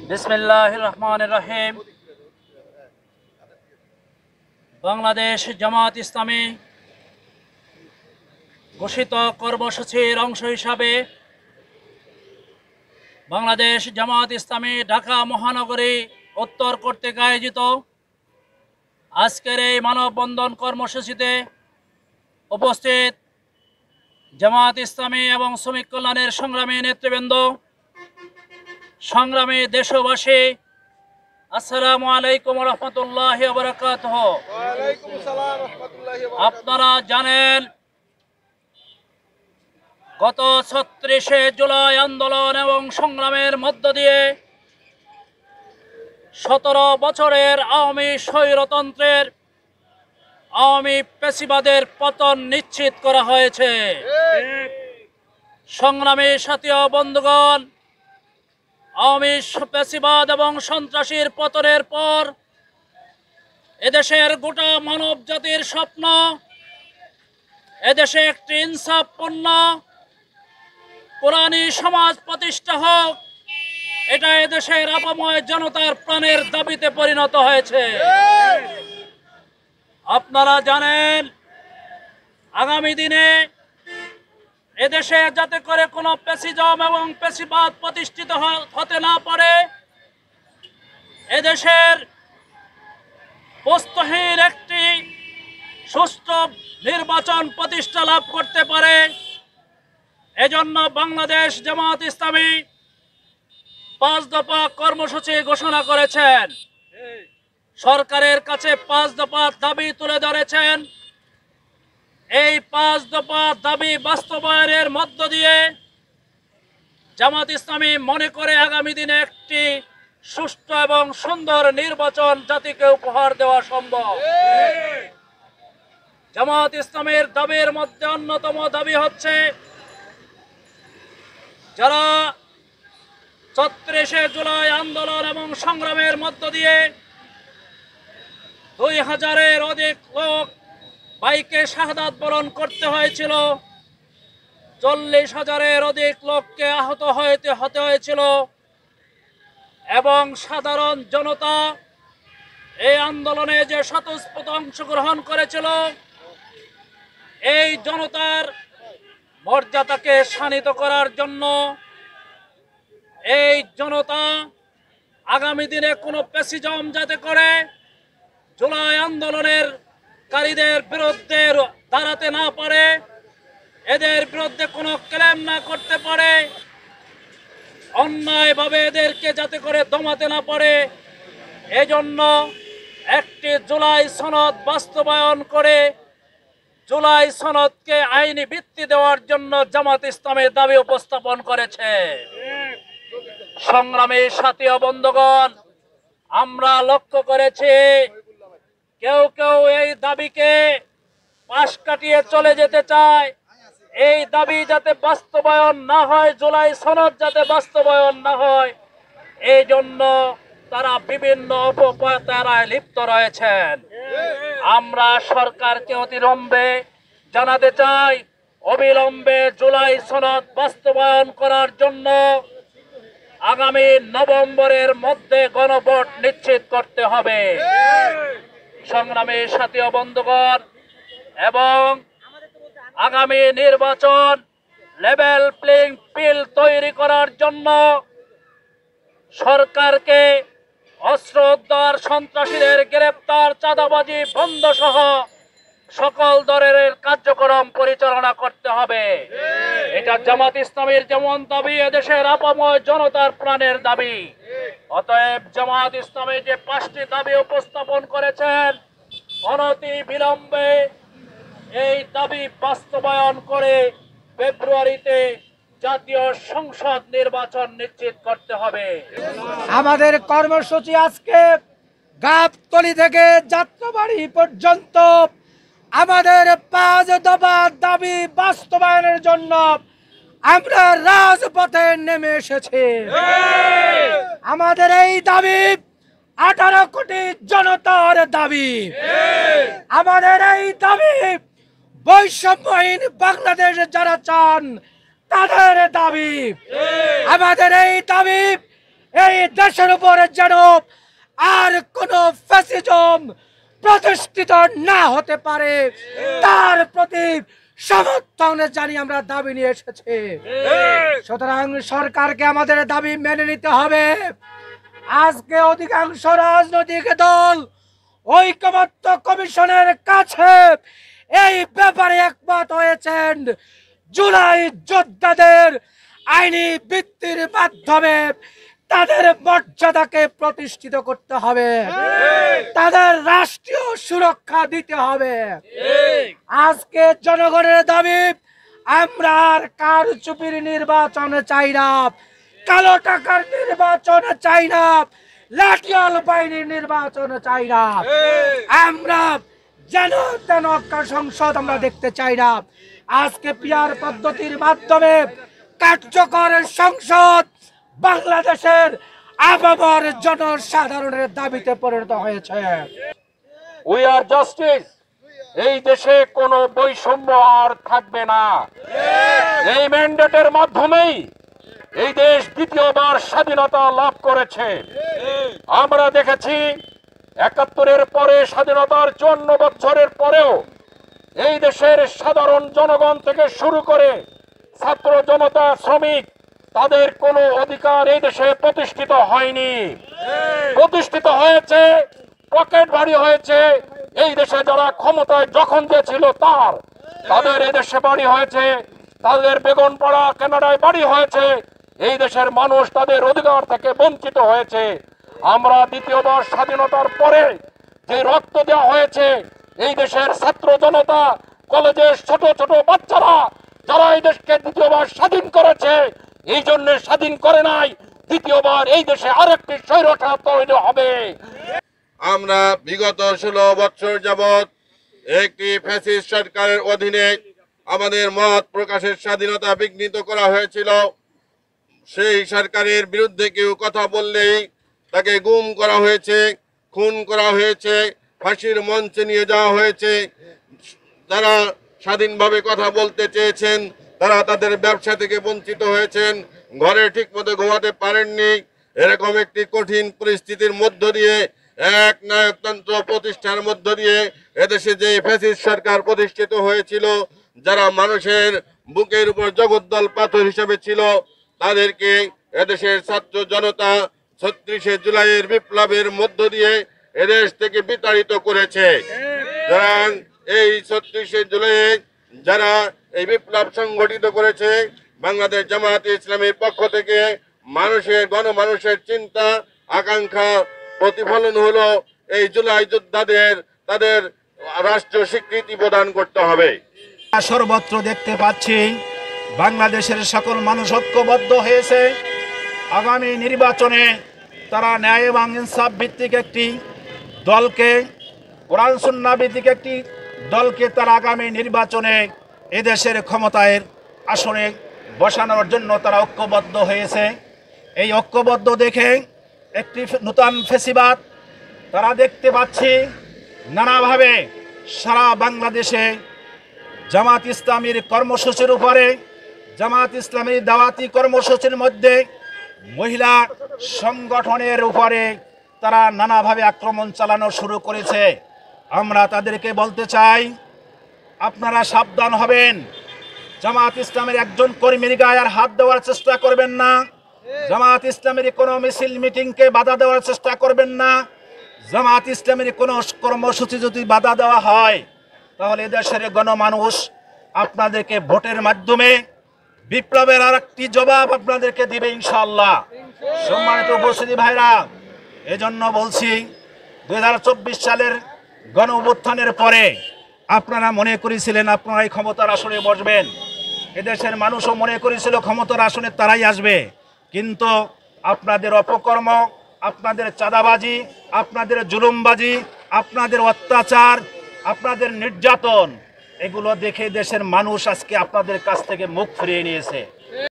বিসমিল্লাহির রহমানির রহিম। বাংলাদেশ জামাত ইসলামী ঘোষিত কর্মসূচির অংশ হিসাবে বাংলাদেশ জামাত ইসলামী ঢাকা মহানগরী উত্তর কর্তৃক আয়োজিত আজকের এই মানববন্ধন কর্মসূচিতে উপস্থিত জামাত ইসলামী এবং শ্রমিক কল্যাণের সংগ্রামী নেতৃবৃন্দ, সংগ্রামী দেশবাসী, আসসালামু আলাইকুম রহমতুল্লাহি ওয়া বারাকাতুহু। আপনারা জানেন, গত ৩৬শে জুলাই আন্দোলন এবং সংগ্রামের মধ্য দিয়ে ১৭ বছরের আওয়ামী স্বৈরতন্ত্রের আওয়ামী পেশিবাদের পতন নিশ্চিত করা হয়েছে। সংগ্রামী সাথী ও বন্ধুগণ, আওয়ামী পেশিবাদ এবং সন্ত্রাসীর পতনের পর এদেশের গোটা মানব জাতির স্বপ্ন এদেশে একটি ইনসাফপূর্ণ কোরআনী সমাজ প্রতিষ্ঠা হোক, এটা এদেশের আপাময় জনতার প্রাণের দাবিতে পরিণত হয়েছে। আপনারা জানেন, আগামী দিনে এদেশে যাতে করে কোনো পেশিজম এবং পেশিবাদ প্রতিষ্ঠিত হতে না পারে, এদেশের বস্তুহীন একটি সুষ্ঠু নির্বাচন প্রতিষ্ঠা লাভ করতে পারে, এজন্য বাংলাদেশ জামাত ইসলামী ৫ দফা কর্মসূচি ঘোষণা করেছেন। সরকারের কাছে ৫ দফা দাবি তুলে ধরেছেন। এই ৫ দফা দাবি বাস্তবায়নের মধ্য দিয়ে জামাত ইসলামী মনে করে আগামী দিনে একটি সুষ্ঠু এবং সুন্দর নির্বাচন জাতিকে উপহার দেওয়া সম্ভব। জামাত ইসলামের দাবির মধ্যে অন্যতম দাবি হচ্ছে, যারা ৩৬শে জুলাই আন্দোলন এবং সংগ্রামের মধ্য দিয়ে ২০০০-এর অধিক লোক বাইকে শাহাদাত বরণ করতে হয়েছিল, ৪০,০০০-এর অধিক লোককে আহত হতে হয়েছিল এবং সাধারণ জনতা এই আন্দোলনে যে স্বতঃস্ফূর্ত অংশগ্রহণ করেছিল, এই জনতার মর্যাদাকে শানিত করার জন্য এই জনতা আগামী দিনে কোনো পেশিজম যাতে করে জুলাই আন্দোলনের কারীদের বিরুদ্ধে দাঁড়াতে না পারে, এদের বিরুদ্ধে কোনো ক্লেম না করতে পারে, অন্যায়ভাবে এদেরকে যাতে করে দমাতে না পারে, এজন্য একটি জুলাই সনদ বাস্তবায়ন করে জুলাই সনদকে আইনি ভিত্তি দেওয়ার জন্য জামাত ইসলামের দাবি উপস্থাপন করেছে। সংগ্রামী সাথী ও বন্ধুগণ, আমরা লক্ষ্য করেছি কেউ কেউ এই দাবিকে পাশ কাটিয়ে চলে যেতে চায়। এই দাবি যাতে বাস্তবায়ন না হয়, জুলাই সনদ যাতে বাস্তবায়ন না হয়, এই জন্য তারা বিভিন্ন অপপ্রচারায় লিপ্ত রয়েছেন। আমরা সরকারকে অবিলম্বে জানাতে চাই, অবিলম্বে জুলাই সনদ বাস্তবায়ন করার জন্য আগামী নভেম্বরের মধ্যে গণভোট নিশ্চিত করতে হবে। সংগ্রামী সাথী ও বন্ধুগণ, এবং আগামী নির্বাচন লেভেল প্লেইং ফিল্ড তৈরি করার জন্য সরকারকে অস্ত্র উদ্ধার, সন্ত্রাসীদের গ্রেপ্তার, চাঁদাবাজি বন্ধ সহ সকল ধরনের কার্যক্রম পরিচালনা করতে হবে। এটা জামাত ইসলামের যেমন দাবি, এদেশের আপাময় জনতার প্রাণের দাবি। অতএব জামাত ইসলামী যে 5টি দাবি উপস্থাপন করেছেন, অনতি বিলম্বে এই দাবি বাস্তবায়ন করে ফেব্রুয়ারিতে জাতীয় সংসদ নির্বাচন নিশ্চিত করতে হবে। আমাদের কর্মসূচি আজকে গাবতলী থেকে যাত্রাবাড়ি পর্যন্ত আমাদের 5 দফা দাবি বাস্তবায়নের জন্য আমরা রাজপথে নেমে এসেছি। আমাদের এই দাবি 18 কোটি জনতার দাবি। আমাদের এই দাবি বৈষম্যহীন বাংলাদেশ যারা চান তাদের দাবি। আমাদের এই দাবি এই দেশের উপরে যেন আর কোনো ফ্যাসিজম প্রতিষ্ঠিত না হতে পারে, তার প্রতি সমর্থন জানিয়ে আমরা দাবি নিয়ে এসেছি। সুতরাং সরকারকে আমাদের দাবি মেনে নিতে হবে। আজকে অধিকাংশ রাজনৈতিক দল ঐকমত্য কমিশনের কাছে এই ব্যাপারে একমত হয়েছেন। জুলাই যোদ্ধাদের আইনি ভিত্তির মাধ্যমে তাদের মর্যাদাকে প্রতিষ্ঠিত করতে হবে, তাদের রাষ্ট্রীয় সুরক্ষা দিতে হবে। আজকে জনগণের দাবি, আমরা আর কারচুপির নির্বাচন চাই না, কালো টাকার নির্বাচন চাই না, লাঠিয়াল বাহিনীর নির্বাচন চাই না। আমরা যেন তেন সংসদ আমরা দেখতে চাই না। আজকে পিয়ার পদ্ধতির মাধ্যমে কার্যকর সংসদ বাংলাদেশের আপামর জনসাধারণের দাবিতে পরিণত হয়েছে। We are justice. এই দেশে কোনো বৈষম্য আর থাকবে না। এই ম্যান্ডেটের মাধ্যমেই এই দেশ দ্বিতীয়বার স্বাধীনতা লাভ করেছে। আমরা দেখেছি ৭১-এর পরে স্বাধীনতার ৫৪ বছরের পরেও এই দেশের সাধারণ জনগণ থেকে শুরু করে ছাত্র জনতা, শ্রমিক, তাদের কোনো অধিকার এই দেশে প্রতিষ্ঠিত হয়নি। প্রতিষ্ঠিত হয়েছে, পকেট ভারী হয়েছে এই দেশে যারা ক্ষমতায় যখন যে ছিল তাদের এই দেশে বাড়ি হয়েছে, তাদের বেগুনপাড়া কানাডায় বাড়ি হয়েছে। এই দেশের মানুষ তাদের অধিকার থেকে বঞ্চিত হয়েছে। আমরা দ্বিতীয়বার স্বাধীনতার পরে যে রক্ত দেওয়া হয়েছে, এই দেশের ছাত্র জনতা, কলেজের ছোট ছোট বাচ্চারা যারা এই দেশকে দ্বিতীয়বার স্বাধীন করেছে, এই জন্য স্বাধীন করে নাই, দ্বিতীয়বার এই দেশে আরেকটি স্বৈরশাসন তৈরি হবে। আমরা বিগত 16 বছর যাবৎ একটি ফ্যাসিস্ট সরকারের অধীনে আমাদের মত প্রকাশের স্বাধীনতা বিঘ্নিত করা হয়েছিল। সেই সরকারের বিরুদ্ধে কেউ কথা বললেই তাকে গুম করা হয়েছে, খুন করা হয়েছে, ফাঁসির মঞ্চে নিয়ে যাওয়া হয়েছে। যারা স্বাধীনভাবে কথা বলতে চেয়েছেন তারা তাদের ব্যবসা থেকে বঞ্চিত হয়েছেন, ঘরে ঠিকমতো ঘুমাতে পারেননি। এরকম একটি কঠিন পরিস্থিতির মধ্য দিয়ে, এক নায়কতন্ত্র প্রতিষ্ঠার মধ্য দিয়ে এদেশে যে ফ্যাসিস্ট সরকার প্রতিষ্ঠিত হয়েছিল, যারা মানুষের বুকের উপর জগদ্দল পাথর হিসেবে ছিল, তাদেরকে এদেশের ছাত্র জনতা ৩৬শে জুলাইয়ের বিপ্লবের মধ্য দিয়ে এদেশ থেকে বিতাড়িত করেছে। যারা এই ৩৬শে জুলাই যারা এই বিপ্লব সংগঠিত করেছে, বাংলাদেশ জামায়াতে ইসলামীর পক্ষ থেকে গণমানুষের চিন্তা আকাঙ্ক্ষা প্রতিফলন হলো এই জুলাই যোদ্ধাদের তাদের রাষ্ট্রীয় স্বীকৃতি প্রদান করতে হবে। সর্বত্র দেখতে পাচ্ছি বাংলাদেশের সকল মানুষ ঐক্যবদ্ধ হয়েছে। আগামী নির্বাচনে তারা ন্যায় এবং ইনসাফ ভিত্তিক একটি দলকে, কোরআন সুন্নাহ ভিত্তিক একটি দলকে তারা আগামী নির্বাচনে এদেশের ক্ষমতায় আসনে বসানোর জন্য তারা ঐক্যবদ্ধ হয়েছে। এই ঐক্যবদ্ধ দেখে একটি নূতন ফ্যাসিবাদ তারা দেখতে পাচ্ছি নানাভাবে সারা বাংলাদেশে জামাত ইসলামীর কর্মসূচির উপরে, জামাত ইসলামীর দাওয়াতি কর্মসূচির মধ্যে মহিলা সংগঠনের উপরে তারা নানাভাবে আক্রমণ চালানো শুরু করেছে। আমরা তাদেরকে বলতে চাই, আপনারা সাবধান হবেন। জামাত ইসলামের একজন কর্মীর গায়ে আর হাত দেওয়ার চেষ্টা করবেন না। জামাত ইসলামের কোনো মিছিল মিটিংকে বাধা দেওয়ার চেষ্টা করবেন না। জামাত ইসলামের কোনো কর্মসূচি যদি বাধা দেওয়া হয়, তাহলে দেশের গণমানুষ আপনাদেরকে ভোটের মাধ্যমে বিপ্লবের আরেকটি জবাব আপনাদেরকে দিবে ইনশাআল্লাহ। সম্মানিত উপস্থিতি ভাইরা, এজন্য বলছি 2024 সালের গণ অভ্যুত্থানের পরে আপনারা মনে করেছিলেন আপনারা এই ক্ষমতার আসনে বসবেন। এদেশের মানুষও মনে করেছিল ক্ষমতার আসনে তারাই আসবে, কিন্তু আপনাদের অপকর্ম, আপনাদের চাঁদাবাজি, আপনাদের জুলুমবাজি, আপনাদের অত্যাচার, আপনাদের নির্যাতন, এগুলো দেখে দেশের মানুষ আজকে আপনাদের কাছ থেকে মুখ ফিরিয়ে নিয়েছে।